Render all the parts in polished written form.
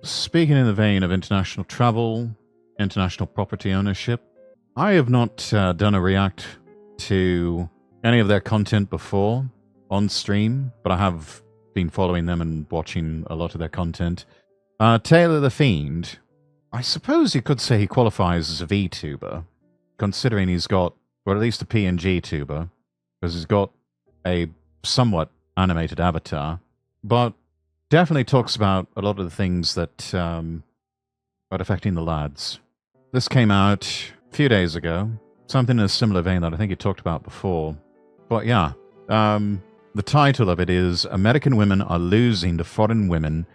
speaking in the vein of international travel, international property ownership, I have not done a react to any of their content before on stream, but I have been following them and watching a lot of their content. Taylor the Fiend, I suppose you could say he qualifies as a VTuber, considering he's got, or at least a PNG tuber, because he's got a somewhat animated avatar, but definitely talks about a lot of the things that are affecting the lads. This came out a few days ago, something in a similar vein that I think you talked about before. But yeah, the title of it is American Women Are Losing to Foreign Women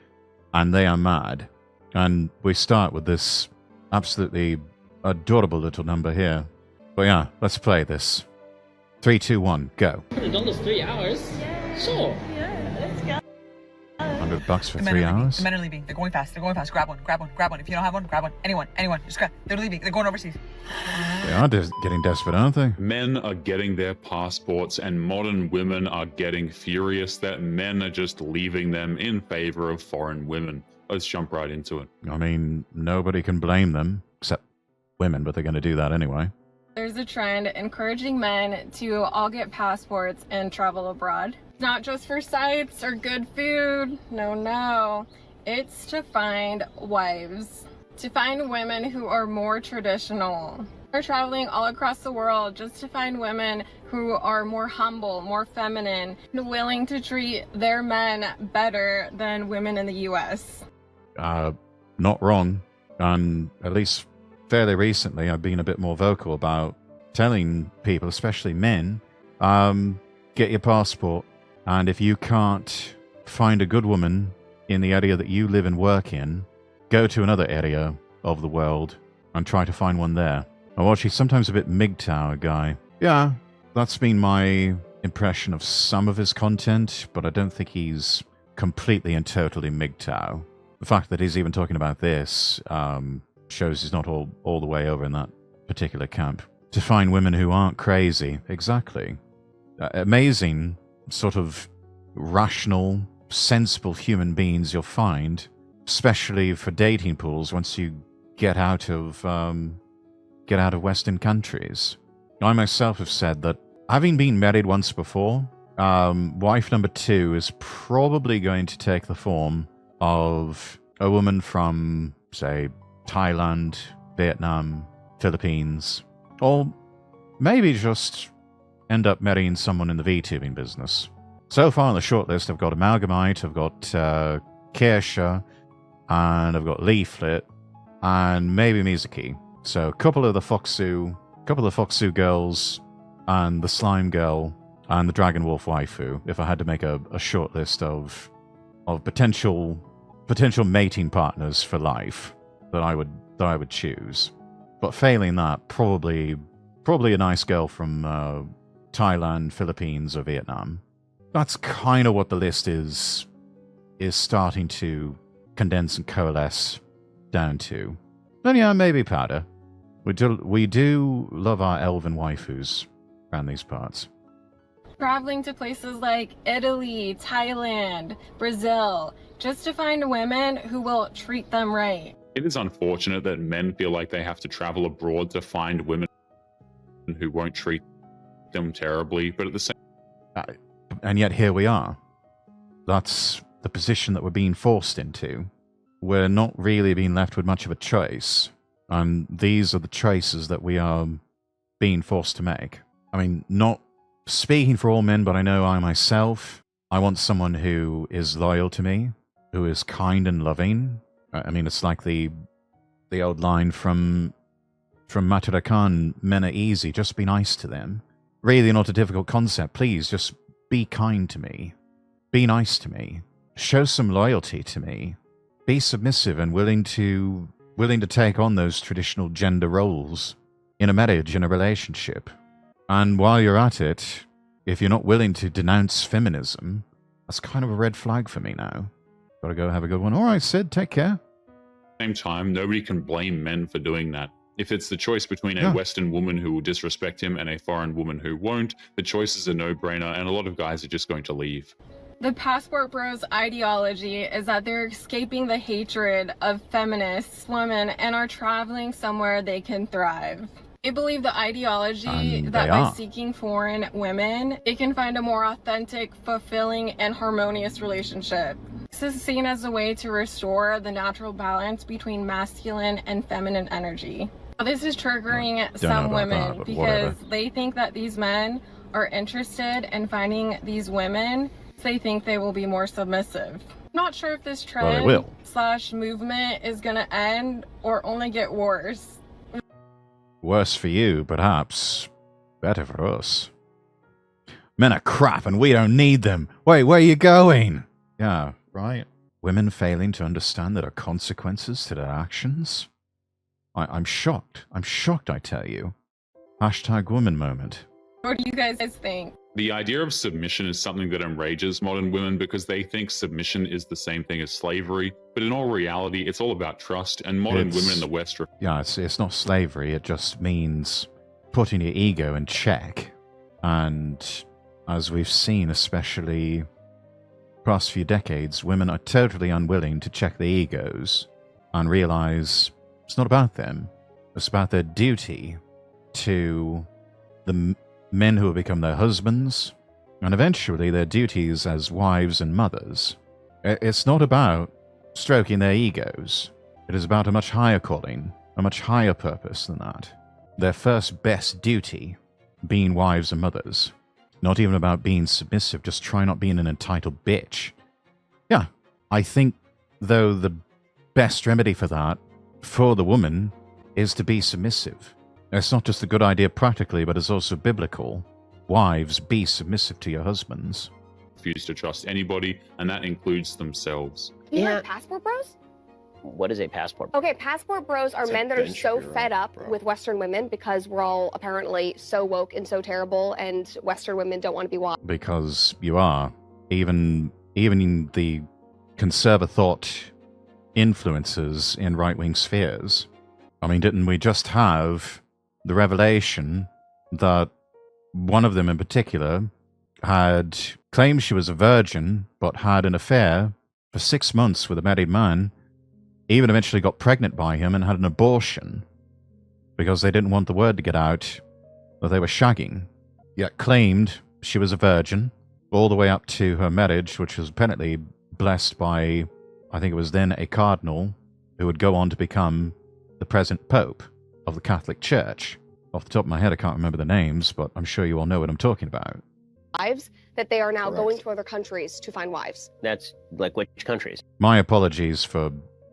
and They Are Mad. And we start with this absolutely adorable little number here. But yeah, let's play this. 3, 2, 1, go. $100, 3 hours? Yeah. Sure. Yeah, let's go. $100 for 3 hours? The men are leaving. They're going fast. They're going fast. Grab one. Grab one. Grab one. If you don't have one, grab one. Anyone. Just grab. They're leaving. They're going overseas. They are getting desperate, aren't they? Men are getting their passports, and modern women are getting furious that men are just leaving them in favor of foreign women. Let's jump right into it. I mean, nobody can blame them, except women, but they're going to do that anyway. There's a trend encouraging men to all get passports and travel abroad. Not just for sights or good food, no. It's to find wives, to find women who are more traditional. They're traveling all across the world just to find women who are more humble, more feminine, and willing to treat their men better than women in the US. Not wrong. And at least fairly recently, I've been a bit more vocal about telling people, especially men, get your passport. And if you can't find a good woman in the area that you live and work in, go to another area of the world and try to find one there. I watch, he's sometimes a bit MGTOW guy. Yeah, that's been my impression of some of his content, but I don't think he's completely and totally MGTOW. The fact that he's even talking about this shows he's not all the way over in that particular camp. To find women who aren't crazy. Exactly. Amazing, sort of rational, sensible human beings you'll find, especially for dating pools once you get out of Western countries. I myself have said that, having been married once before, wife number 2 is probably going to take the form of a woman from, say, Thailand, Vietnam, Philippines, or maybe just end up marrying someone in the VTubing business. So far on the shortlist, I've got Amalgamite, I've got Kersha, and I've got Leaflet, and maybe Mizuki. So a couple of the Foxu girls, and the Slime Girl, and the Dragon Wolf waifu, if I had to make a short list of potential mating partners for life that I would choose. But failing that, probably a nice girl from Thailand, Philippines, or Vietnam. That's kind of what the list is starting to condense and coalesce down to. Then yeah, maybe Powder. We do love our elven waifus around these parts. Traveling to places like Italy, Thailand, Brazil, just to find women who will treat them right. It is unfortunate that men feel like they have to travel abroad to find women who won't treat them terribly, but at the same and yet here we are. That's the position that we're being forced into. We're not really being left with much of a choice, and these are the choices that we are being forced to make. I mean, not speaking for all men, but I know I myself, I want someone who is loyal to me, who is kind and loving. I mean, it's like the old line from Matura Khan, men are easy, just be nice to them. Really not a difficult concept. Please, just be kind to me. Be nice to me. Show some loyalty to me. Be submissive and willing to take on those traditional gender roles in a marriage, in a relationship. And while you're at it, if you're not willing to denounce feminism, that's kind of a red flag for me now. Gotta go have a good one. All right, Sid, take care. same time, nobody can blame men for doing that. If it's the choice between a Western woman who will disrespect him and a foreign woman who won't, the choice is a no-brainer, and a lot of guys are just going to leave. The passport bros ideology is that they're escaping the hatred of feminists, women, and are traveling somewhere they can thrive. They believe the ideology And that they by are. seeking foreign women, it can find a more authentic, fulfilling, and harmonious relationship. This is seen as a way to restore the natural balance between masculine and feminine energy. Now, this is triggering Don't know some about women that, but because whatever. they think that these men are interested in finding these women. They think they will be more submissive. Not sure if this Well, they trend will. slash movement is gonna end or only get worse. Worse for you, perhaps. Better for us. Men are crap and we don't need them. Wait, where are you going? Yeah, right. Women failing to understand there are consequences to their actions? I'm shocked. I'm shocked, I tell you. Hashtag woman moment. What do you guys think? The idea of submission is something that enrages modern women because they think submission is the same thing as slavery. But in all reality, it's all about trust, and modern women in the West Yeah, it's not slavery. It just means putting your ego in check. And as we've seen, especially past few decades, women are totally unwilling to check their egos and realize it's not about them. It's about their duty to the men who will become their husbands, and eventually their duties as wives and mothers. It's not about stroking their egos. It is about a much higher calling, a much higher purpose than that. Their first best duty being wives and mothers. Not even about being submissive, just try not being an entitled bitch. Yeah, I think, though, the best remedy for that, for the woman, is to be submissive. It's not just a good idea practically, but it's also biblical. Wives, be submissive to your husbands. refuse to trust anybody, and that includes themselves. You Yeah. like passport bros? What is a passport? Okay, passport bros are It's a men that are Ben so Shapiro, fed up bro. with Western women because we're all apparently so woke and so terrible, and Western women don't want to be wives. Because you are. Even in the conservative thought influences in right-wing spheres. I mean, didn't we just have the revelation that one of them in particular had claimed she was a virgin, but had an affair for 6 months with a married man, even eventually got pregnant by him and had an abortion because they didn't want the word to get out that they were shagging, yet claimed she was a virgin all the way up to her marriage, which was apparently blessed by, I think it was then a cardinal, who would go on to become the present Pope of the Catholic Church. Off the top of my head, I can't remember the names, but I'm sure you all know what I'm talking about. That they are now Correct. going to other countries to find wives. That's like which countries? My apologies for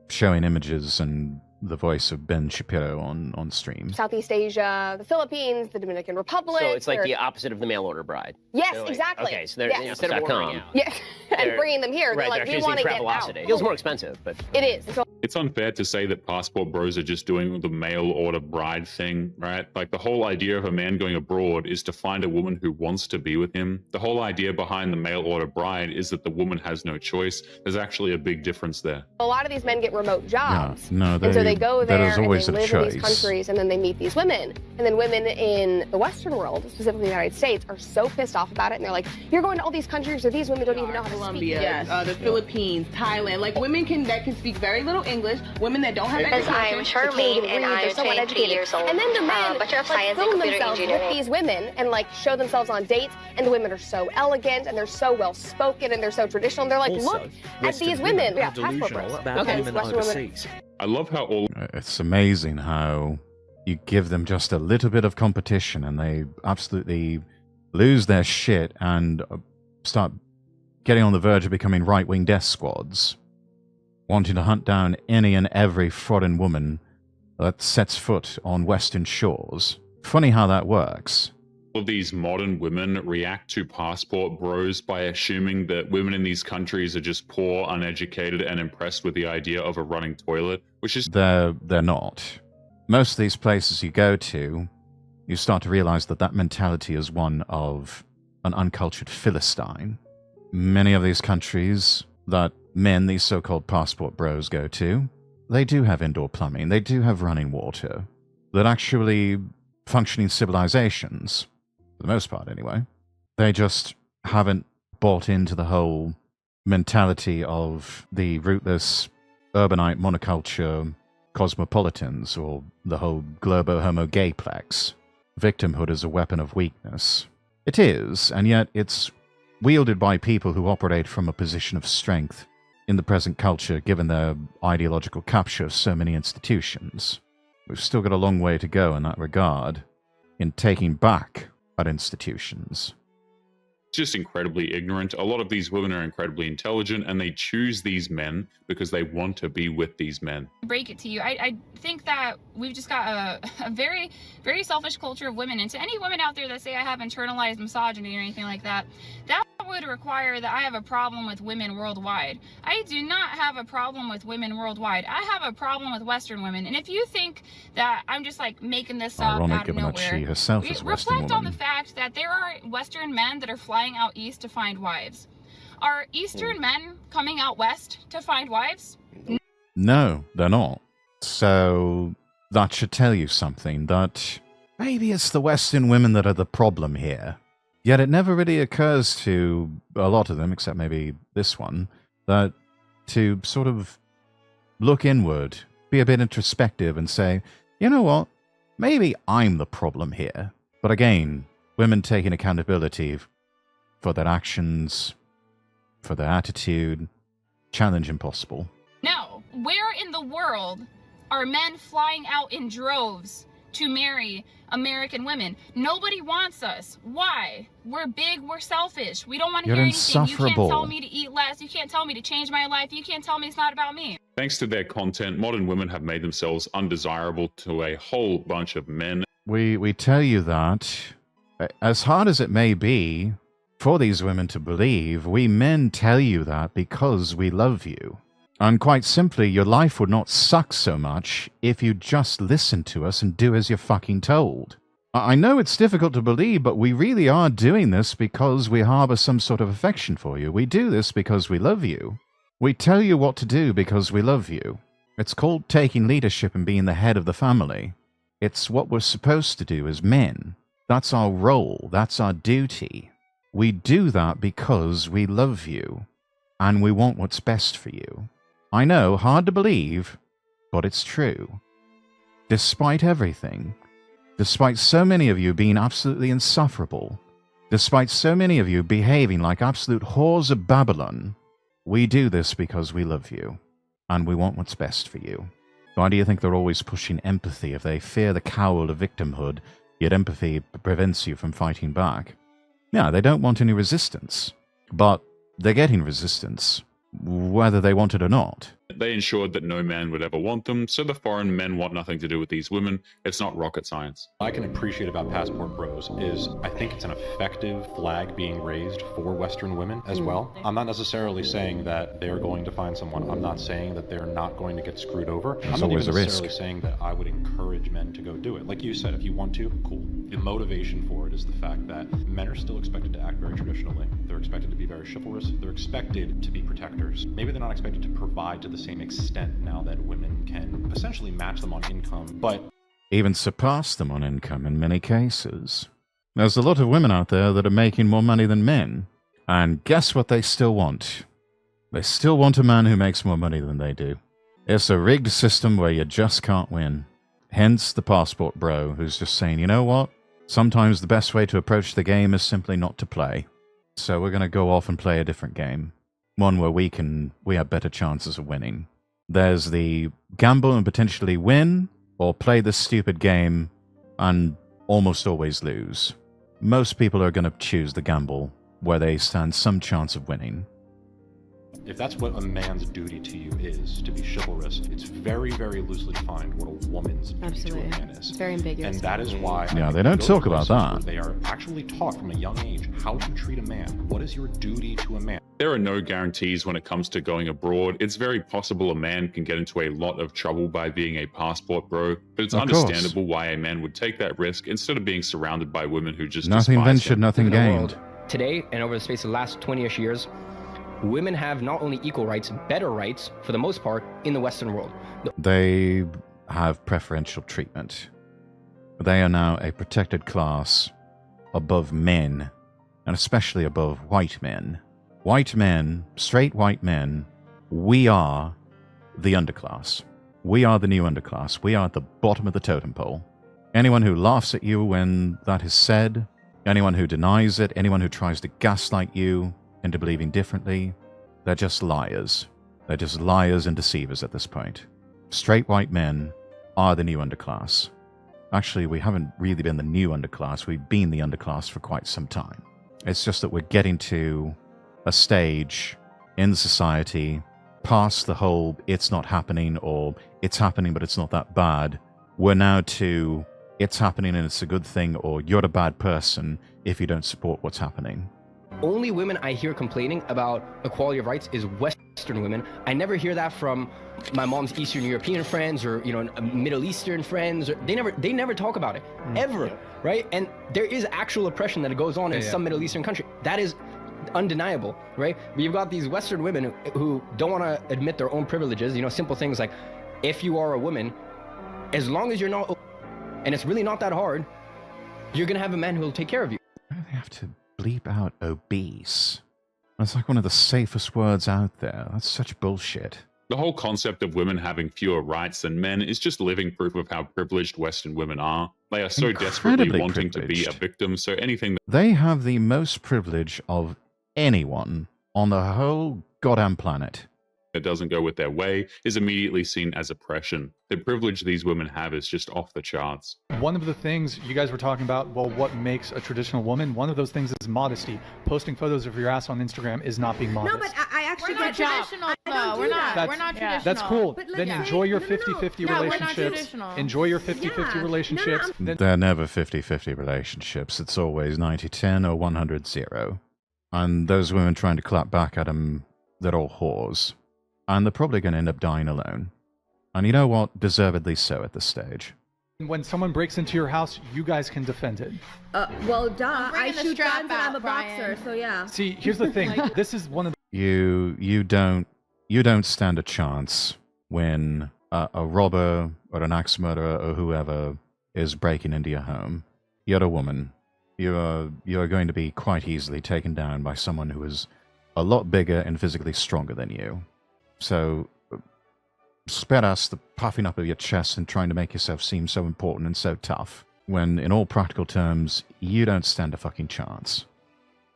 showing images and the voice of Ben Shapiro on stream. Southeast Asia, the Philippines, the Dominican Republic. So it's like they're- the opposite of the mail order bride. Yes, They're like- exactly. Okay, so they're Yes. instead of ordering out. Yeah, and They're- bringing them here. They're Right, like, they're we using want to get Travelocity. out. Feels more expensive, but It is. So It's unfair to say that passport bros are just doing the mail order bride thing, right? Like the whole idea of a man going abroad is to find a woman who wants to be with him. The whole idea behind the mail order bride is that the woman has no choice. There's actually a big difference there. a lot of these men get remote jobs. no, And so they go there there is and always they a live in these choice. countries, and then they meet these women. And then women in the Western world, specifically the United States, are so pissed off about it. And they're like, you're going to all these countries where these women don't even know how to speak. Colombia, Yes. the Philippines, Thailand, like women that can speak very little English, women that don't have Because education. I'm Charmaine and They're I'm somewhat 23 educated. years old. And then the men Bachelor of like, Science in film Computer themselves with Engineering. these women and like show themselves on dates, and the women are so elegant and they're so well spoken and they're so traditional. And they're like, look at these women. Yeah, passport bros. Okay. These Western women. I love how all It's amazing how you give them just a little bit of competition and they absolutely lose their shit and start getting on the verge of becoming right-wing death squads, wanting to hunt down any and every foreign woman that sets foot on Western shores. Funny how that works. of these modern women react to passport bros by assuming that women in these countries are just poor, uneducated, and impressed with the idea of a running toilet, which is They're not. Most of these places you go to, you start to realize that that mentality is one of an uncultured Philistine. Many of these countries that men, these so-called passport bros, go to, they do have indoor plumbing, they do have running water. They're actually functioning civilizations, for the most part anyway. They just haven't bought into the whole mentality of the rootless urbanite monoculture cosmopolitans, or the whole globo-homo gayplex. Victimhood is a weapon of weakness. It is, and yet it's wielded by people who operate from a position of strength in the present culture, given their ideological capture of so many institutions. We've still got a long way to go in that regard, in taking back our institutions. Just incredibly ignorant. A lot of these women are incredibly intelligent, and they choose these men because they want to be with these men. Break it to you. I think that we've just got a very, very selfish culture of women. And to any women out there that say I have internalized misogyny or anything like that, that would require that I have a problem with women worldwide. I do not have a problem with women worldwide. I have a problem with Western women. And if you think that I'm just like making this up Ironic, out of given nowhere, that she herself is a Western reflect on the woman. fact that there are Western men that are flying out east to find wives. Are Eastern men coming out west to find wives? No, they're not. So that should tell you something, that maybe it's the Western women that are the problem here. Yet it never really occurs to a lot of them, except maybe this one, that to sort of look inward, be a bit introspective and say, you know what, maybe I'm the problem here. But again, women taking accountability for their actions, for their attitude, challenge impossible. No. Where in the world are men flying out in droves to marry American women? Nobody wants us. Why? We're big, we're selfish. We don't want to You're hear anything. You can't insufferable. tell me to eat less. You can't tell me to change my life. You can't tell me it's not about me. Thanks to their content, modern women have made themselves undesirable to a whole bunch of men. We tell you that, as hard as it may be for these women to believe, we men tell you that because we love you. And quite simply, your life would not suck so much if you just listen to us and do as you're fucking told. I know it's difficult to believe, but we really are doing this because we harbor some sort of affection for you. We do this because we love you. We tell you what to do because we love you. It's called taking leadership and being the head of the family. It's what we're supposed to do as men. That's our role. That's our duty. We do that because we love you, and we want what's best for you. I know, hard to believe, but it's true. Despite everything, despite so many of you being absolutely insufferable, despite so many of you behaving like absolute whores of Babylon, we do this because we love you, and we want what's best for you. Why do you think they're always pushing empathy if they fear the cowl of victimhood, yet empathy prevents you from fighting back? Yeah, they don't want any resistance, but they're getting resistance, whether they want it or not. They ensured that no man would ever want them, so the foreign men want nothing to do with these women. It's not rocket science. I can appreciate about Passport Bros is I think it's an effective flag being raised for Western women as well. I'm not necessarily saying that they're going to find someone. I'm not saying that they're not going to get screwed over. I'm not always even a necessarily risk. saying that I would encourage men to go do it. Like you said, if you want to, cool. The motivation for it is the fact that men are still expected to act very traditionally. They're expected to be very chivalrous. They're expected to be protectors. Maybe they're not expected to provide to the same extent now that women can essentially match them on income, but Even surpass them on income in many cases. There's a lot of women out there that are making more money than men. And guess what they still want? They still want a man who makes more money than they do. It's a rigged system where you just can't win. Hence the passport bro who's just saying, you know what? Sometimes the best way to approach the game is simply not to play. So we're going to go off and play a different game. One where we have better chances of winning. There's the gamble and potentially win, or play this stupid game and almost always lose. Most people are going to choose the gamble, where they stand some chance of winning. if that's what a man's duty to you is, to be chivalrous, it's very, very loosely defined what a woman's duty to a man is. It's very ambiguous. And that is why Yeah, they don't talk about that. They are actually taught from a young age how to treat a man. What is your duty to a man? There are no guarantees when it comes to going abroad. It's very possible a man can get into a lot of trouble by being a passport bro, but it's Of course. understandable why a man would take that risk instead of being surrounded by women who just Nothing despise ventured, him. nothing In the gained. world today, and over the space of the last 20-ish years, women have not only equal rights, better rights, for the most part, in the Western world. They have preferential treatment. They are now a protected class above men, and especially above white men. white men, straight white men, we are the underclass. We are the new underclass. We are at the bottom of the totem pole. Anyone who laughs at you when that is said, anyone who denies it, anyone who tries to gaslight you into believing differently, they're just liars. They're just liars and deceivers at this point. Straight white men are the new underclass. Actually, we haven't really been the new underclass. We've been the underclass for quite some time. It's just that we're getting to a stage in society past the whole it's not happening or it's happening but it's not that bad. We're now to it's happening and it's a good thing, or you're a bad person if you don't support what's happening. Only women I hear complaining about equality of rights is Western women. I never hear that from my mom's Eastern European friends or, you know, Middle Eastern friends. They never talk about it, ever, right? And there is actual oppression that goes on in some Middle Eastern country. That is undeniable, right? But you've got these Western women who don't want to admit their own privileges. You know, simple things like, if you are a woman, as long as you're not, and it's really not that hard, you're gonna have a man who will take care of you. Why do they have to bleep out obese? That's like one of the safest words out there. That's such bullshit. The whole concept of women having fewer rights than men is just living proof of how privileged Western women are. They are so desperately wanting to be a victim, so anything They have the most privilege of anyone on the whole goddamn planet. that doesn't go with their way is immediately seen as oppression. The privilege these women have is just off the charts. One of the things you guys were talking about, well, what makes a traditional woman? One of those things is modesty. Posting photos of your ass on Instagram is not being modest. No, but I actually We're not traditional, though. We're not traditional. That's cool. But Then enjoy your 50-50 No, we're not relationships. traditional. Enjoy your 50-50 relationships. They're never 50-50 relationships. It's always 90-10 or 100-0. And those women trying to clap back at them, they're all whores. And they're probably going to end up dying alone. And you know what? Deservedly so at this stage. When someone breaks into your house, you guys can defend it. Well, duh. I the shoot strap guns and I'm a out, Brian. boxer, so yeah. See, here's the thing. This is one of the You don't stand a chance when a robber or an axe murderer or whoever is breaking into your home. You're a woman. You are going to be quite easily taken down by someone who is a lot bigger and physically stronger than you. So spare us the puffing up of your chest and trying to make yourself seem so important and so tough, when in all practical terms, you don't stand a fucking chance.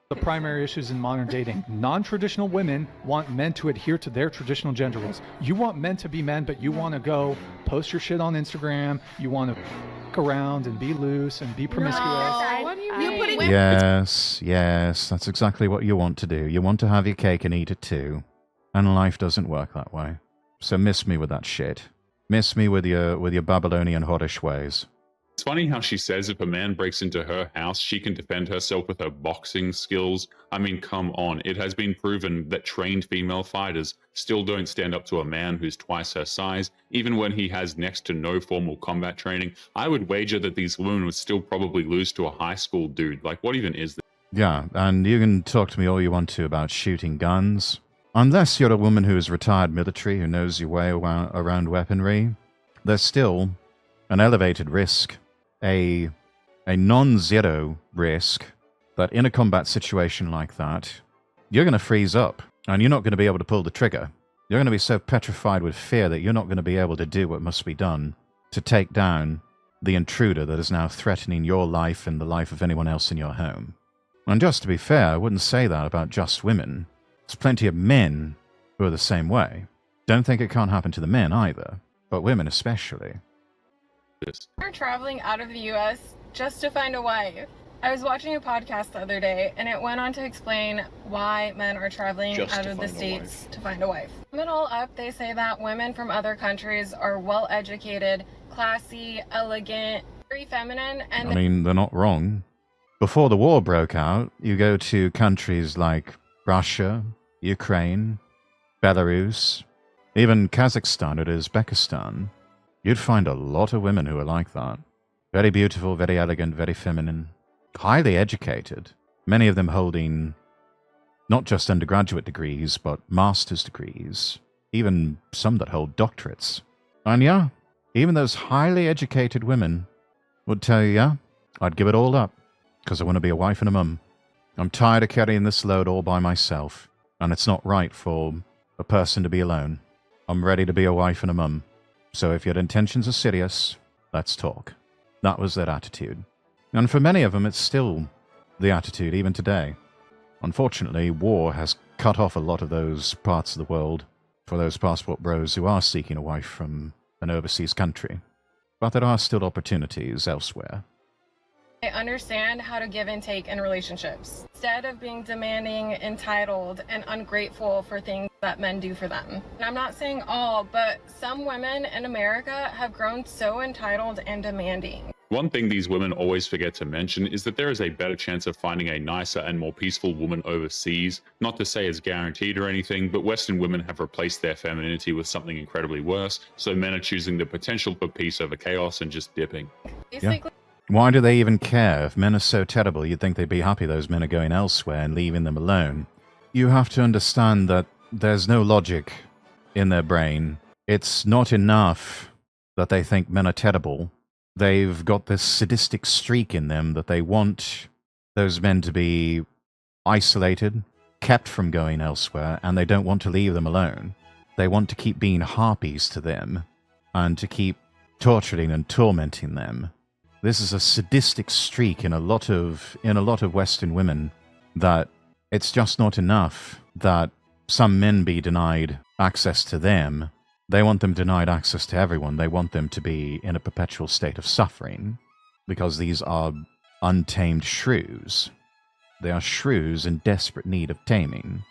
the primary issues in modern dating. Non-traditional women want men to adhere to their traditional gender roles. You want men to be men, but you want to go post your shit on Instagram. You want to fuck around and be loose and be promiscuous. No, what do you mean? Yes, that's exactly what you want to do. You want to have your cake and eat it too. And life doesn't work that way. So miss me with that shit. Miss me with your Babylonian horish ways. It's funny how she says if a man breaks into her house, she can defend herself with her boxing skills. I mean, come on. It has been proven that trained female fighters still don't stand up to a man who's twice her size, even when he has next to no formal combat training. I would wager that these women would still probably lose to a high school dude. Like, what even is this? Yeah, and you can talk to me all you want to about shooting guns. Unless you're a woman who is retired military, who knows your way around weaponry, there's still an elevated risk, a non-zero risk, that in a combat situation like that, you're going to freeze up, and you're not going to be able to pull the trigger. You're going to be so petrified with fear that you're not going to be able to do what must be done to take down the intruder that is now threatening your life and the life of anyone else in your home. And just to be fair, I wouldn't say that about just women. There's plenty of men who are the same way. Don't think it can't happen to the men either, but women especially. We're traveling out of the U.S. just to find a wife. I was watching a podcast the other day, and it went on to explain why men are traveling out of the States to find a wife. Sum it all up, they say that women from other countries are well-educated, classy, elegant, very feminine, and... I mean, they're not wrong. Before the war broke out, you go to countries like Russia, Ukraine, Belarus, even Kazakhstan or Uzbekistan. You'd find a lot of women who are like that. Very beautiful, very elegant, very feminine, highly educated. Many of them holding not just undergraduate degrees, but master's degrees. Even some that hold doctorates. And yeah, even those highly educated women would tell you, yeah, I'd give it all up, because I want to be a wife and a mum. I'm tired of carrying this load all by myself. And it's not right for a person to be alone. I'm ready to be a wife and a mum. So if your intentions are serious, let's talk. That was their attitude. And for many of them, it's still the attitude, even today. Unfortunately, war has cut off a lot of those parts of the world for those passport bros who are seeking a wife from an overseas country. But there are still opportunities elsewhere. I understand how to give and take in relationships, instead of being demanding, entitled, and ungrateful for things that men do for them. And I'm not saying all, but some women in America have grown so entitled and demanding. One thing these women always forget to mention is that there is a better chance of finding a nicer and more peaceful woman overseas. Not to say it's guaranteed or anything, but Western women have replaced their femininity with something incredibly worse, so men are choosing the potential for peace over chaos and just dipping. Basically, Yeah. Why do they even care? If men are so terrible, you'd think they'd be happy those men are going elsewhere and leaving them alone. You have to understand that there's no logic in their brain. It's not enough that they think men are terrible. They've got this sadistic streak in them that they want those men to be isolated, kept from going elsewhere, and they don't want to leave them alone. They want to keep being harpies to them and to keep torturing and tormenting them. This is a sadistic streak in a lot of Western women, that it's just not enough that some men be denied access to them. They want them denied access to everyone. They want them to be in a perpetual state of suffering, because these are untamed shrews. They are shrews in desperate need of taming,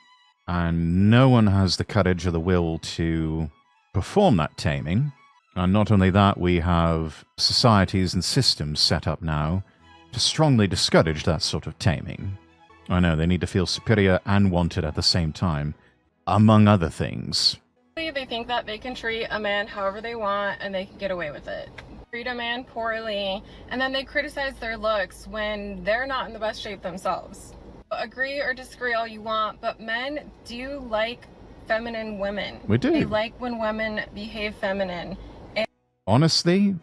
and no one has the courage or the will to perform that taming. And not only that, we have societies and systems set up now to strongly discourage that sort of taming. I know, they need to feel superior and wanted at the same time, among other things. they think that they can treat a man however they want and they can get away with it. Treat a man poorly, and then they criticize their looks when they're not in the best shape themselves. Agree or disagree all you want, but men do like feminine women. We do. They like when women behave feminine. Honestly,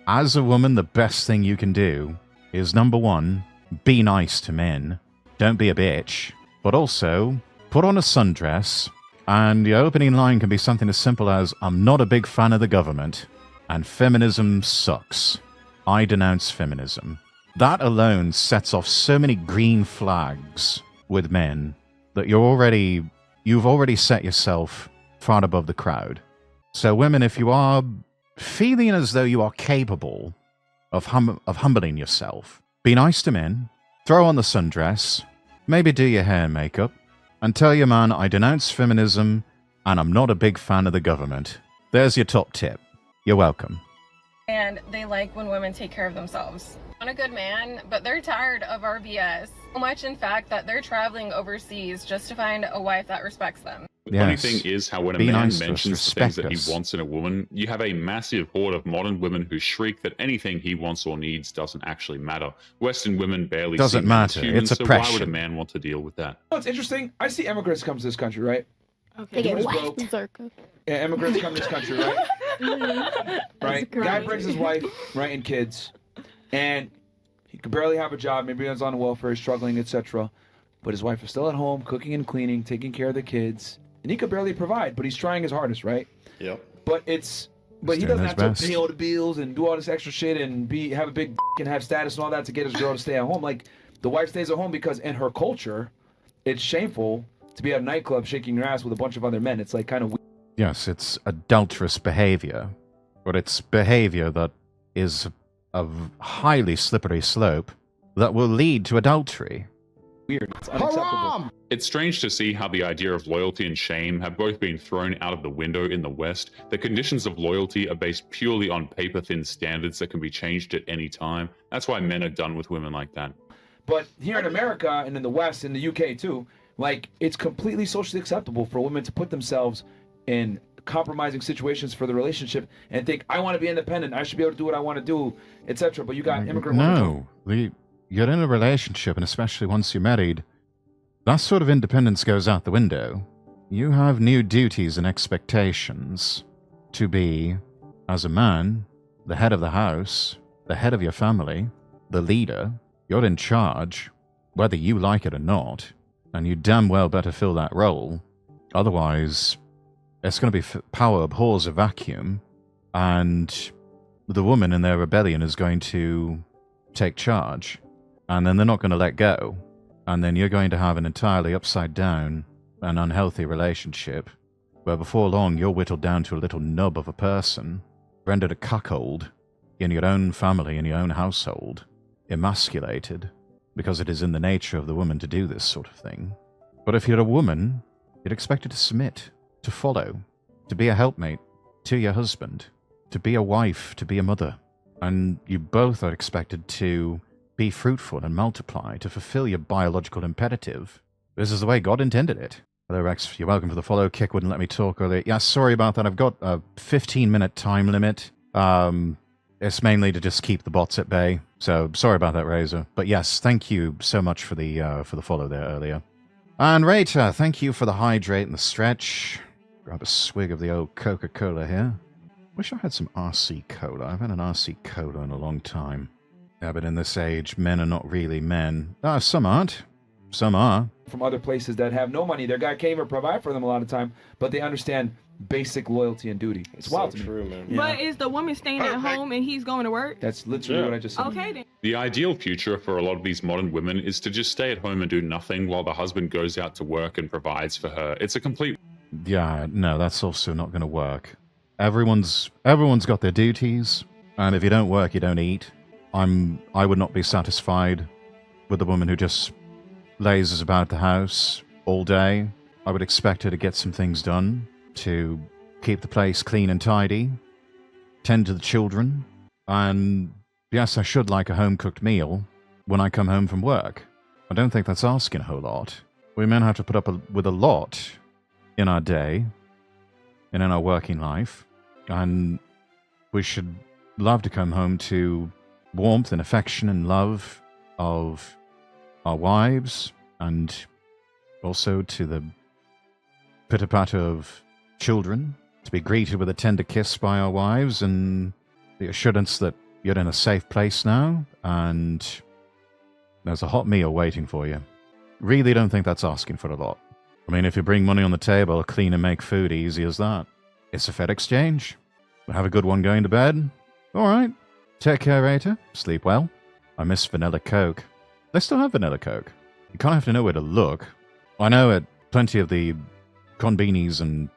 as a woman, the best thing you can do is, number one, be nice to men. Don't be a bitch. But also, put on a sundress, and the opening line can be something as simple as, I'm not a big fan of the government, and feminism sucks. I denounce feminism. That alone sets off so many green flags with men that you've already set yourself far above the crowd. So women, if you are feeling as though you are capable of humbling yourself, be nice to men, throw on the sundress, maybe do your hair and makeup, and tell your man, I denounce feminism and I'm not a big fan of the government. There's your top tip. You're welcome. And they like when women take care of themselves. Want a good man, but they're tired of our BS. So much, in fact, that they're traveling overseas just to find a wife that respects them. The funny thing is how when a Be man nice to us, mentions the things that respect us. he wants in a woman, you have a massive horde of modern women who shriek that anything he wants or needs doesn't actually matter. Western women barely Doesn't see men as matter. humans, It's so why would a oppression. man want to deal with that? Oh, it's interesting. I see immigrants come to this country, right? They get Dude is what? broke. Yeah, immigrants come to this country, right? Right? Guy brings his wife, right, and kids, and he could barely have a job. Maybe he's on welfare, he's struggling, etc. But his wife is still at home, cooking and cleaning, taking care of the kids, and he could barely provide. But he's trying his hardest, right? Yep. But he He's doesn't doing have his to pay all the bills and do all this extra shit and have a big and have status and all that to get his girl to stay at home. Like, the wife stays at home because in her culture, it's shameful to be at a nightclub shaking your ass with a bunch of other men. It's like kind of weird. Yes, it's adulterous behavior, but it's behavior that is a highly slippery slope that will lead to adultery. It's unacceptable. It's strange to see how the idea of loyalty and shame have both been thrown out of the window in the West. The conditions of loyalty are based purely on paper-thin standards that can be changed at any time. That's why men are done with women like that. But here in America and in the West, in the UK too, like, it's completely socially acceptable for women to put themselves in compromising situations for the relationship and think, I want to be independent, I should be able to do what I want to do, etc. But you got immigrant women. No, you're in a relationship, and especially once you're married, that sort of independence goes out the window. You have new duties and expectations to be, as a man, the head of the house, the head of your family, the leader. You're in charge, whether you like it or not. And you damn well better fill that role. Otherwise, it's going to be power abhors a vacuum, and the woman in their rebellion is going to take charge, and then they're not going to let go, and then you're going to have an entirely upside down and unhealthy relationship, where before long you're whittled down to a little nub of a person, rendered a cuckold in your own family, in your own household, emasculated, because it is in the nature of the woman to do this sort of thing. But if you're a woman, you're expected to submit, to follow, to be a helpmate to your husband, to be a wife, to be a mother. And you both are expected to be fruitful and multiply, to fulfill your biological imperative. This is the way God intended it. Hello, Rex. You're welcome for the follow. Kick wouldn't let me talk earlier. Yeah, sorry about that. I've got a 15-minute time limit. It's mainly to just keep the bots at bay. So sorry about that, Razor. But yes, thank you so much for the follow there earlier. And Rita, thank you for the hydrate and the stretch. Grab a swig of the old Coca-Cola here. Wish I had some RC Cola. I've had an RC Cola in a long time. Yeah, but in this age, men are not really men. Some aren't. Some are. From other places that have no money. Their guy can't even provide for them a lot of time, but they understand basic loyalty and duty. It's wild to me. True, man. Yeah. But is the woman staying at home and he's going to work? That's literally what I just said. Okay, then. The ideal future for a lot of these modern women is to just stay at home and do nothing while the husband goes out to work and provides for her. It's a complete... Yeah, no, that's also not going to work. Everyone's got their duties, and if you don't work, you don't eat. I would not be satisfied with the woman who just lazes about the house all day. I would expect her to get some things done, to keep the place clean and tidy, tend to the children, and yes, I should like a home-cooked meal when I come home from work. I don't think that's asking a whole lot. We men have to put up with a lot in our day and in our working life, and we should love to come home to warmth and affection and love of our wives, and also to the pitter-patter of children, to be greeted with a tender kiss by our wives, and the assurance that you're in a safe place now, and there's a hot meal waiting for you. Really don't think that's asking for a lot. I mean, if you bring money on the table, clean and make food, easy as that. It's a fair exchange. Have a good one going to bed. All right. Take care, Rita. Sleep well. I miss vanilla Coke. They still have vanilla Coke. You kind of have to know where to look. I know at plenty of the convenies and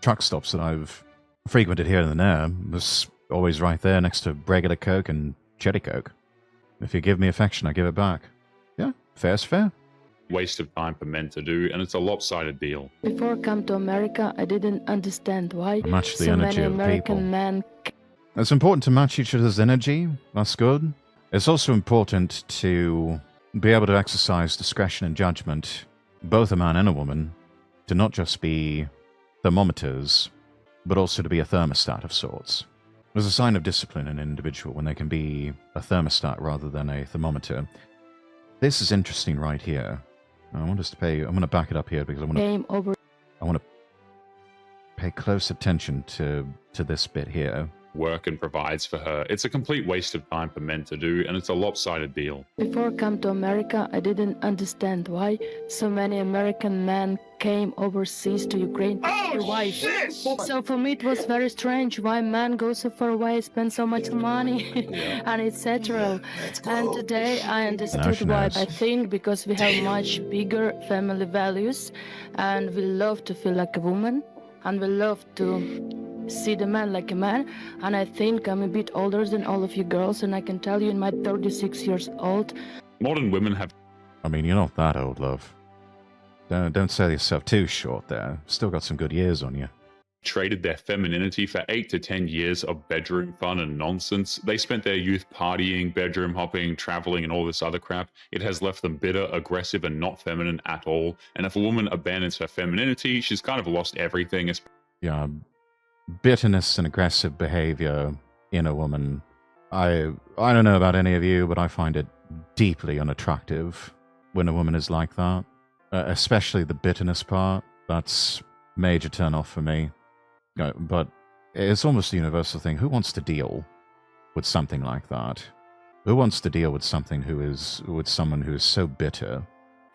truck stops that I've frequented here and there, was always right there next to regular Coke and Cherry Coke. If you give me affection, I give it back. Yeah, fair's fair. Waste of time for men to do, and it's a lopsided deal. Before I come to America, I didn't understand why Match the so energy many of American people. men. It's important to match each other's energy. That's good. It's also important to be able to exercise discretion and judgment, both a man and a woman, to not just be thermometers, but also to be a thermostat of sorts. There's a sign of discipline in an individual when they can be a thermostat rather than a thermometer. This is interesting right here. I want us to pay... I'm going to back it up here because I want to pay close attention to this bit here. Work and provides for her. It's a complete waste of time for men to do, and it's a lopsided deal. Before I come to America, I didn't understand why so many American men came overseas to Ukraine to wife. So for me it was very strange why men go so far away, spend so much money, and etc. And today I understood why. I think because we have much bigger family values, and we love to feel like a woman, and we love to see the man like a man. And I think I'm a bit older than all of you girls, and I can tell you in my 36 years old. Modern women have... I mean, you're not that old, love. Don't sell yourself too short there. Still got some good years on you. Traded their femininity for 8 to 10 years of bedroom fun and nonsense. They spent their youth partying, bedroom hopping, traveling, and all this other crap. It has left them bitter, aggressive, and not feminine at all. And if a woman abandons her femininity, she's kind of lost everything. Yeah, bitterness and aggressive behavior in a woman. I don't know about any of you, but I find it deeply unattractive when a woman is like that. Especially the bitterness part. That's major turn off for me. But it's almost a universal thing. Who wants to deal with something like that? Who wants to deal with someone who is so bitter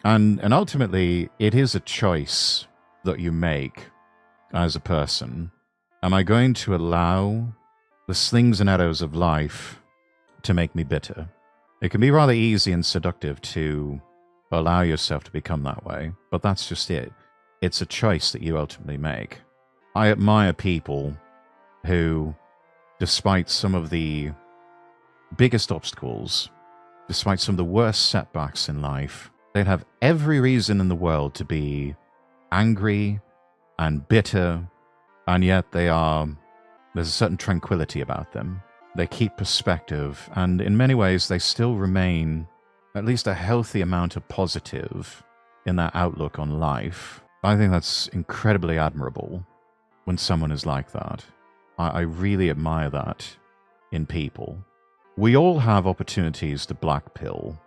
And ultimately, it is a choice that you make as a person. Am I going to allow the slings and arrows of life to make me bitter? It can be rather easy and seductive to allow yourself to become that way, but that's just it. It's a choice that you ultimately make. I admire people who, despite some of the biggest obstacles, despite some of the worst setbacks in life, they'd have every reason in the world to be angry and bitter, and yet there's a certain tranquility about them. They keep perspective, and in many ways they still remain at least a healthy amount of positive in their outlook on life. I think that's incredibly admirable when someone is like that. I really admire that in people. We all have opportunities to black pill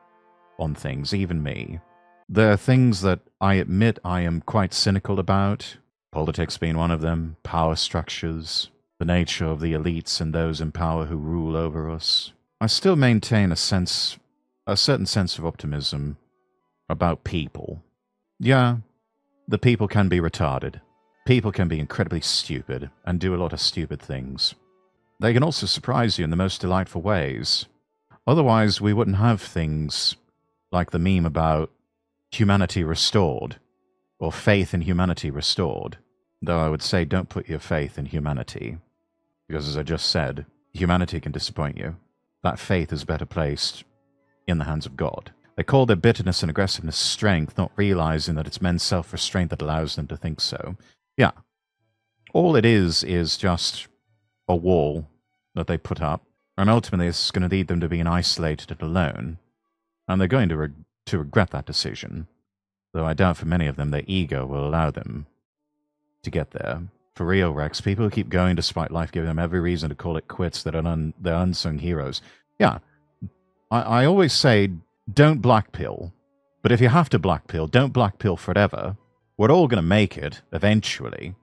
on things, even me. There are things that I admit I am quite cynical about, politics being one of them, power structures, the nature of the elites and those in power who rule over us. I still maintain a certain sense of optimism about people. Yeah, the people can be retarded. People can be incredibly stupid and do a lot of stupid things. They can also surprise you in the most delightful ways. Otherwise, we wouldn't have things like the meme about humanity restored, or faith in humanity restored. Though I would say don't put your faith in humanity, because as I just said, humanity can disappoint you. That faith is better placed in the hands of God. They call their bitterness and aggressiveness strength, not realizing that it's men's self-restraint that allows them to think so. Yeah. All it is just a wall that they put up, and ultimately it's going to lead them to being isolated and alone, and they're going to regret that decision, though I doubt for many of them their ego will allow them to get there. For real, Rex, people who keep going despite life giving them every reason to call it quits, they're unsung heroes. Yeah, I always say don't black pill, but if you have to black pill, don't black pill forever. We're all going to make it eventually,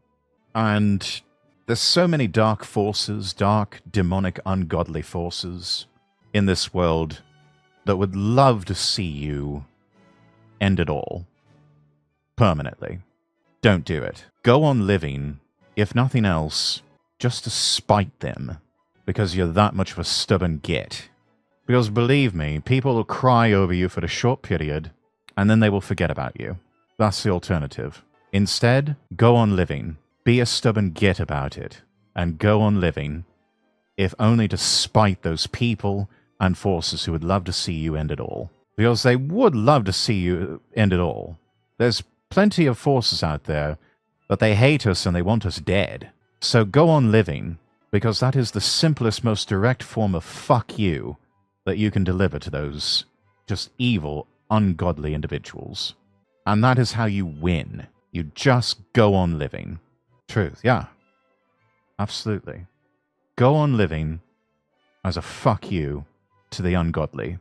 and there's so many dark forces, dark, demonic, ungodly forces in this world that would love to see you end it all permanently. Don't do it. Go on living, if nothing else, just to spite them, because you're that much of a stubborn git. Because believe me, people will cry over you for a short period, and then they will forget about you. That's the alternative. Instead, go on living. Be a stubborn git about it, and go on living, if only to spite those people and forces who would love to see you end it all. Because they would love to see you end it all. There's plenty of forces out there, but they hate us and they want us dead. So go on living, because that is the simplest, most direct form of fuck you that you can deliver to those just evil, ungodly individuals. And that is how you win. You just go on living. Truth, yeah. Absolutely. Go on living as a fuck you to the ungodly.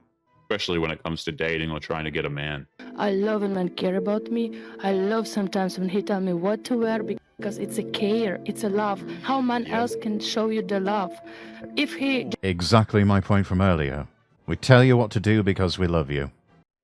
Especially when it comes to dating or trying to get a man. I love when men care about me. I love sometimes when he tell me what to wear because it's a care, it's a love. How man else can show you the love? If he... Exactly my point from earlier. We tell you what to do because we love you.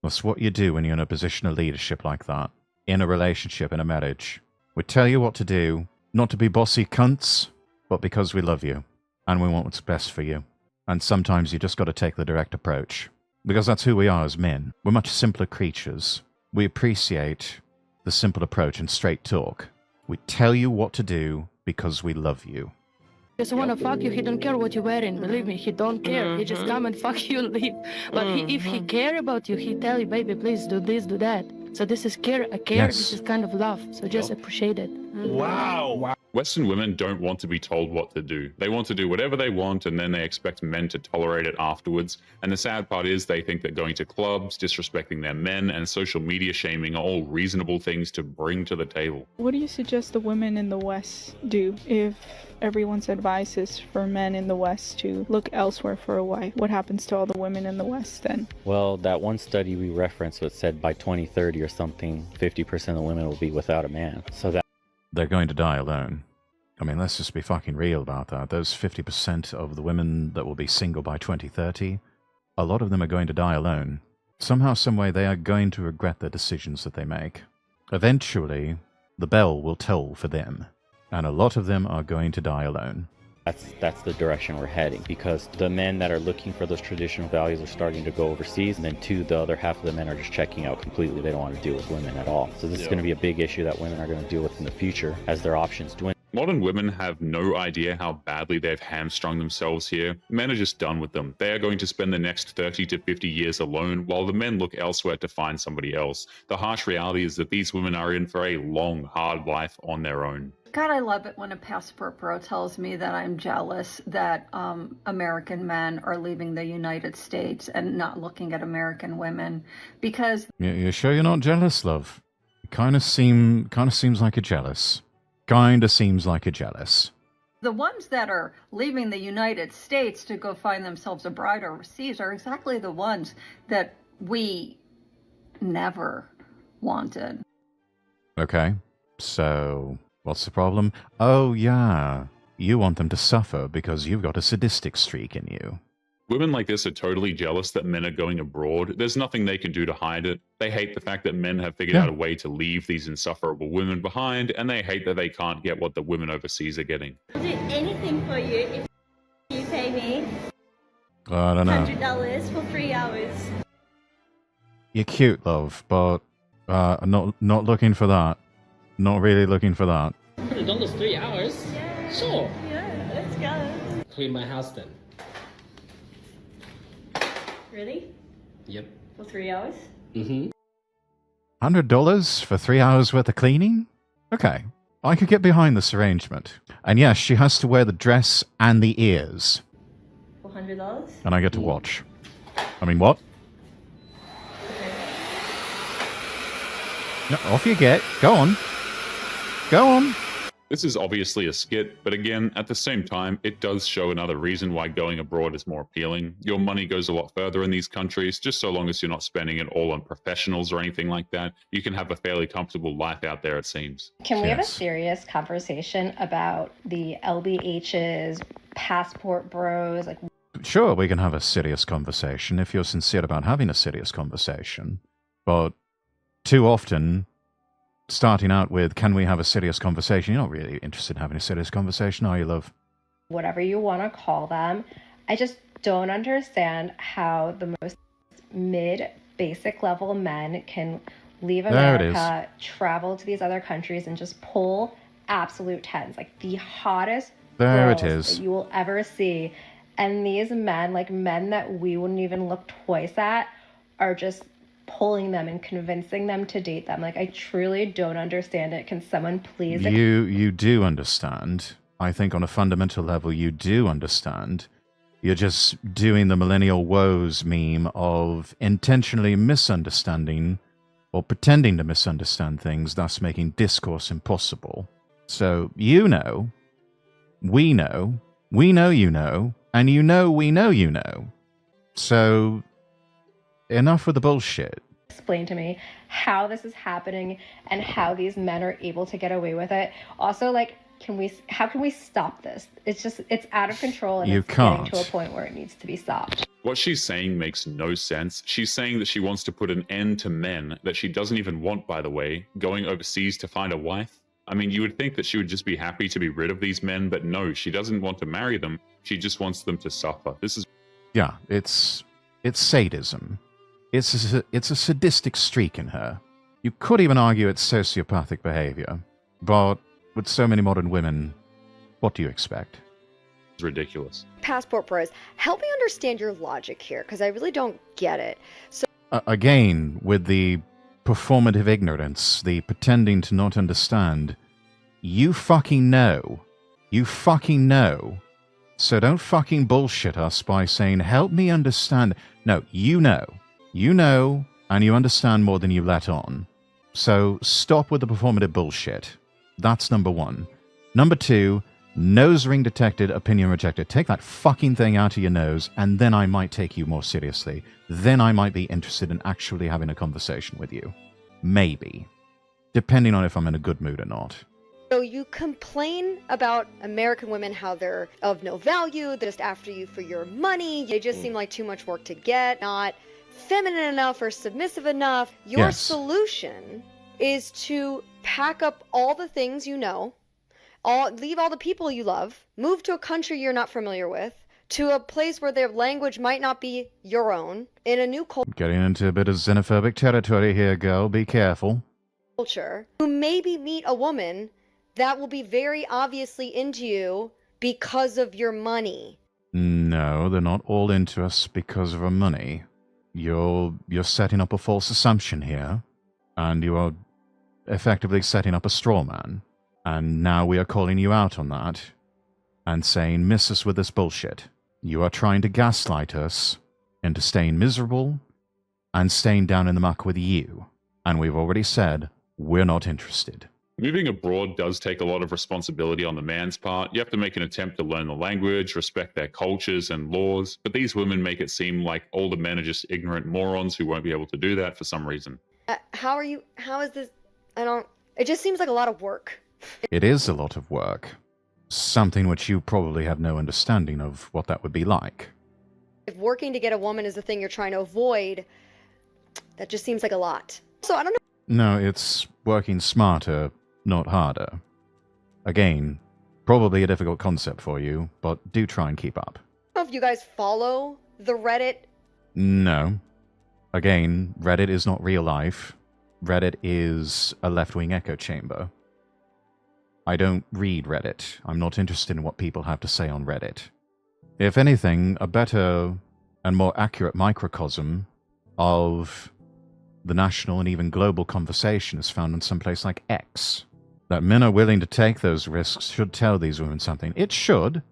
That's what you do when you're in a position of leadership like that. In a relationship, in a marriage. We tell you what to do, not to be bossy cunts, but because we love you. And we want what's best for you. And sometimes you just got to take the direct approach. Because that's who we are as men. We're much simpler creatures. We appreciate the simple approach and straight talk. We tell you what to do because we love you. He just wanna fuck you, he don't care what you're wearing. Believe me, he don't care. He just come and fuck you and leave. But if he care about you, he tell you, baby, please do this, do that. So this is care, this is kind of love. So just appreciate it. Wow. Western women don't want to be told what to do. They want to do whatever they want, and then they expect men to tolerate it afterwards. And the sad part is they think that going to clubs, disrespecting their men, and social media shaming are all reasonable things to bring to the table. What do you suggest the women in the West do if everyone's advice is for men in the West to look elsewhere for a wife? What happens to all the women in the West then? Well, that one study we referenced that said by 2030 or something, 50% of women will be without a man. So that they're going to die alone. I mean, let's just be fucking real about that. Those 50% of the women that will be single by 2030, a lot of them are going to die alone. somehow, someway, they are going to regret the decisions that they make. Eventually, the bell will toll for them, and a lot of them are going to die alone. That's the direction we're heading, because the men that are looking for those traditional values are starting to go overseas, and then the other half of the men are just checking out completely. They don't want to deal with women at all. So this is going to be a big issue that women are going to deal with in the future as their options dwindle. Modern women have no idea how badly they've hamstrung themselves here. Men are just done with them. They are going to spend the next 30 to 50 years alone, while the men look elsewhere to find somebody else. The harsh reality is that these women are in for a long, hard life on their own. God, I love it when a passport bro tells me that I'm jealous that American men are leaving the United States and not looking at American women, because... You're sure you're not jealous, love? It kind of seems like you're jealous. Kinda seems like you're jealous. the ones that are leaving the United States to go find themselves a bride overseas are exactly the ones that we never wanted. Okay, so what's the problem? Oh yeah, you want them to suffer because you've got a sadistic streak in you. Women like this are totally jealous that men are going abroad. There's nothing they can do to hide it. They hate the fact that men have figured out a way to leave these insufferable women behind, and they hate that they can't get what the women overseas are getting. I'll do anything for you if you pay me I don't know. $100 for 3 hours. You're cute, love, but not looking for that. Not really looking for that. $100 3 hours? Yeah. Sure. Yeah, let's go. Clean my house then. Really? Yep. For 3 hours? Mm-hmm. $100 for 3 hours worth of cleaning? Okay, I could get behind this arrangement. And yes, she has to wear the dress and the ears. For $100? And I get to watch. I mean, what? No, off you get. Go on. Go on. This is obviously a skit, but again, at the same time, it does show another reason why going abroad is more appealing. Your money goes a lot further in these countries, just so long as you're not spending it all on professionals or anything like that. You can have a fairly comfortable life out there, it seems. Can we have a serious conversation about the LBHs, passport bros? Like, Sure, we can have a serious conversation if you're sincere about having a serious conversation. But too often, starting out with, can we have a serious conversation? You're not really interested in having a serious conversation, are you, love? whatever you want to call them. I just don't understand how the most mid-basic level men can leave America, travel to these other countries, and just pull absolute tens, like the hottest girls that you will ever see. And these men, like men that we wouldn't even look twice at, are just pulling them and convincing them to date them. Like, I truly don't understand it. Can someone please... You do understand. I think on a fundamental level, you do understand. You're just doing the millennial woes meme of intentionally misunderstanding or pretending to misunderstand things, thus making discourse impossible. So, you know, we know you know, and you know we know you know. So, enough with the bullshit. Explain to me how this is happening and how these men are able to get away with it. Also, like, how can we stop this? It's out of control, and it's getting to a point where it needs to be stopped. What she's saying makes no sense. She's saying that she wants to put an end to men that she doesn't even want, by the way, going overseas to find a wife. I mean, you would think that she would just be happy to be rid of these men, but no, she doesn't want to marry them. She just wants them to suffer. This is... Yeah, it's sadism. It's a sadistic streak in her. You could even argue it's sociopathic behavior. But with so many modern women, what do you expect? It's ridiculous. Passport bros, help me understand your logic here, because I really don't get it. So again, with the performative ignorance, the pretending to not understand, you fucking know. You fucking know. So don't fucking bullshit us by saying, help me understand. No, you know. You know, and you understand more than you let on. So stop with the performative bullshit. That's number one. Number two, nose ring detected, opinion rejected. Take that fucking thing out of your nose, and then I might take you more seriously. Then I might be interested in actually having a conversation with you. Maybe. Depending on if I'm in a good mood or not. So you complain about American women, how they're of no value, they're just after you for your money, they just seem like too much work to get, not feminine enough or submissive enough. Your Yes. solution is to pack up all the things you know, leave all the people you love, move to a country you're not familiar with, to a place where their language might not be your own, in a new Getting into a bit of xenophobic territory here, girl. Be careful. culture, who maybe meet a woman that will be very obviously into you because of your money. No, they're not all into us because of our money. You're setting up a false assumption here, and you are effectively setting up a straw man. And now we are calling you out on that and saying, miss us with this bullshit. You are trying to gaslight us into staying miserable and staying down in the muck with you. And we've already said, we're not interested. Moving abroad does take a lot of responsibility on the man's part. You have to make an attempt to learn the language, respect their cultures and laws, but these women make it seem like all the men are just ignorant morons who won't be able to do that for some reason. How is this? It just seems like a lot of work. It is a lot of work. Something which you probably have no understanding of what that would be like. If working to get a woman is the thing you're trying to avoid, that just seems like a lot. So I don't know. No, it's working smarter, not harder. Again, probably a difficult concept for you, but do try and keep up. I don't know if you guys follow the Reddit. No. Again, Reddit is not real life. Reddit is a left-wing echo chamber. I don't read Reddit. I'm not interested in what people have to say on Reddit. If anything, a better and more accurate microcosm of the national and even global conversation is found in some place like X. That men are willing to take those risks should tell these women something. It should.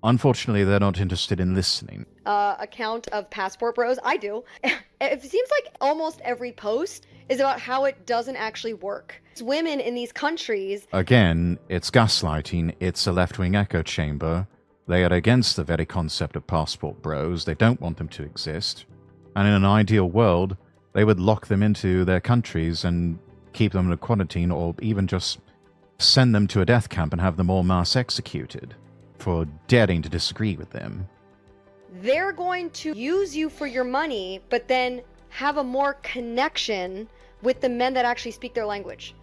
Unfortunately, they're not interested in listening. Account of Passport Bros. I do. It seems like almost every post is about how it doesn't actually work. It's women in these countries. Again, it's gaslighting. It's a left-wing echo chamber. They are against the very concept of Passport Bros. They don't want them to exist. And in an ideal world, they would lock them into their countries and keep them in quarantine, or even just send them to a death camp and have them all mass executed for daring to disagree with them. They're going to use you for your money, but then have a more connection with the men that actually speak their language.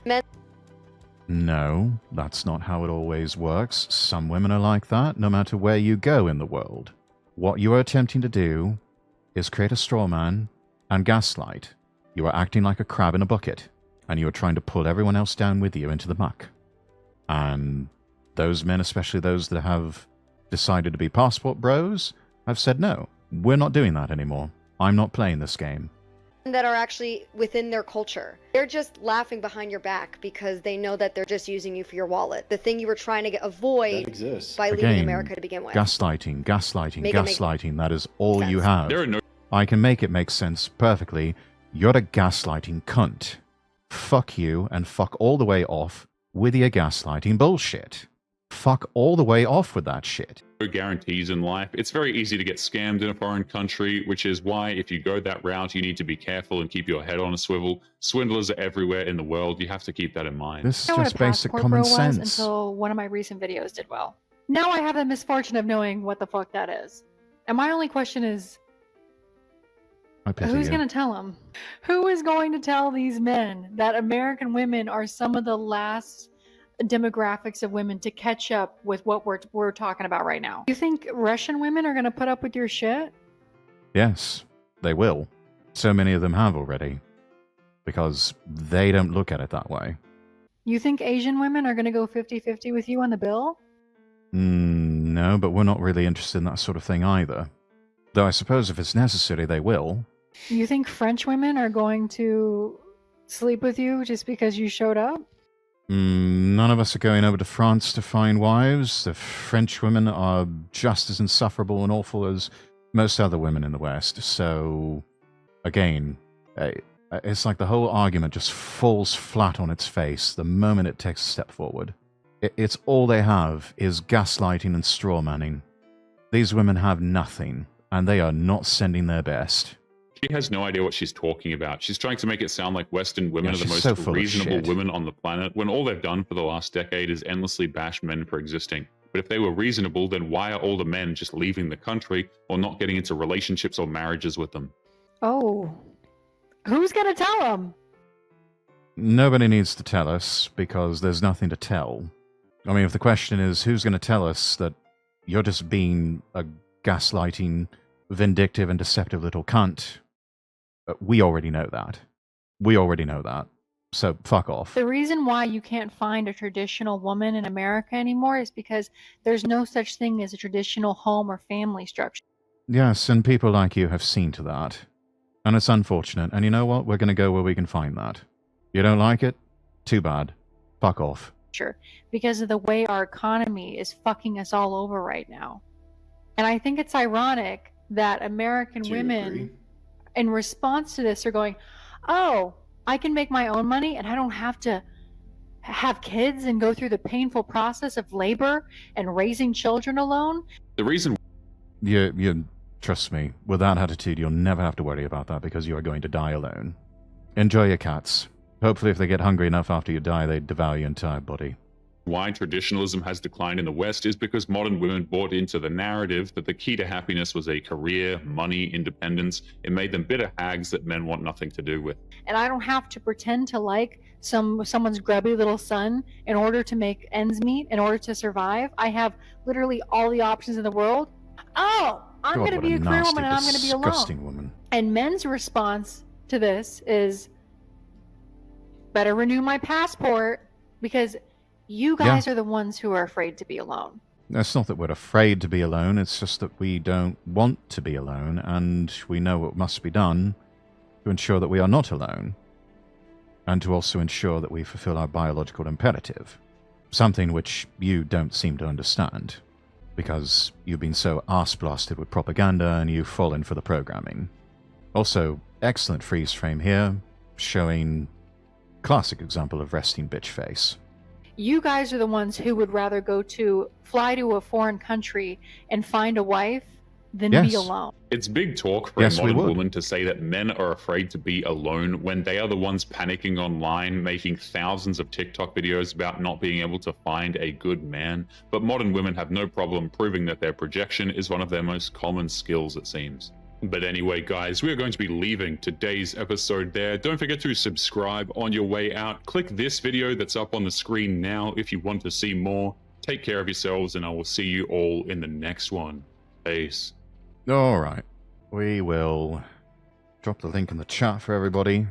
No, that's not how it always works. Some women are like that, no matter where you go in the world. What you are attempting to do is create a straw man and gaslight. You are acting like a crab in a bucket, and you are trying to pull everyone else down with you into the muck. And those men, especially those that have decided to be Passport Bros, have said, no, we're not doing that anymore. I'm not playing this game. That are actually within their culture. They're just laughing behind your back because they know that they're just using you for your wallet. The thing you were trying to avoid by leaving Again, America to begin with. Gaslighting, gaslighting, Make it make gaslighting. That is all you sense. have. There are no- I can make it make sense perfectly. You're a gaslighting cunt. Fuck you and fuck all the way off with your gaslighting bullshit. Fuck all the way off with that shit. No guarantees in life. It's very easy to get scammed in a foreign country, which is why if you go that route, you need to be careful and keep your head on a swivel. Swindlers are everywhere in the world. You have to keep that in mind. This is I know what just a basic passport common bro was sense. until one of my recent videos did well. Now I have the misfortune of knowing what the fuck that is. And my only question is, I pity who's you. going to tell them? Who is going to tell these men that American women are some of the last demographics of women to catch up with what we're talking about right now? You think Russian women are going to put up with your shit? Yes, they will. So many of them have already. Because they don't look at it that way. You think Asian women are going to go 50-50 with you on the bill? No, but we're not really interested in that sort of thing either. Though I suppose if it's necessary, they will. You think French women are going to sleep with you just because you showed up? None of us are going over to France to find wives. The French women are just as insufferable and awful as most other women in the West. So, again, it's like the whole argument just falls flat on its face the moment it takes a step forward. It's all they have is gaslighting and straw manning. These women have nothing, and they are not sending their best. She has no idea what she's talking about. She's trying to make it sound like Western women Yeah, are the she's most so full of reasonable shit. women on the planet, when all they've done for the last decade is endlessly bash men for existing. But if they were reasonable, then why are all the men just leaving the country or not getting into relationships or marriages with them? Oh. Who's going to tell them? Nobody needs to tell us because there's nothing to tell. I mean, if the question is who's going to tell us that you're just being a gaslighting, vindictive, and deceptive little cunt, we already know that. We already know that. So fuck off. The reason why you can't find a traditional woman in America anymore is because there's no such thing as a traditional home or family structure. Yes, and people like you have seen to that. And it's unfortunate. And you know what? We're going to go where we can find that. You don't like it? Too bad. Fuck off. Because of the way our economy is fucking us all over right now. And I think it's ironic that American women, in response to this, are going, oh, I can make my own money and I don't have to have kids and go through the painful process of labor and raising children alone. The reason... You trust me, with that attitude, you'll never have to worry about that because you are going to die alone. Enjoy your cats. Hopefully if they get hungry enough after you die, they devour your entire body. Why traditionalism has declined in the West is because modern women bought into the narrative that the key to happiness was a career, money, independence. It made them bitter hags that men want nothing to do with. And I don't have to pretend to like someone's grubby little son in order to make ends meet, in order to survive. I have literally all the options in the world. Oh, I'm going to be a career woman and I'm going to be alone. Disgusting woman. And men's response to this is, better renew my passport because you guys are the ones who are afraid to be alone. It's not that we're afraid to be alone, it's just that we don't want to be alone, and we know what must be done to ensure that we are not alone, and to also ensure that we fulfill our biological imperative, something which you don't seem to understand, because you've been so arse-blasted with propaganda and you've fallen for the programming. Also, excellent freeze frame here, showing classic example of resting bitch face. You guys are the ones who would rather fly to a foreign country and find a wife than be alone. It's big talk for a modern woman to say that men are afraid to be alone when they are the ones panicking online, making thousands of TikTok videos about not being able to find a good man. But modern women have no problem proving that their projection is one of their most common skills, it seems. But anyway, guys, we are going to be leaving today's episode there. Don't forget to subscribe on your way out. Click this video that's up on the screen now if you want to see more. Take care of yourselves, and I will see you all in the next one. Peace. All right. We will drop the link in the chat for everybody.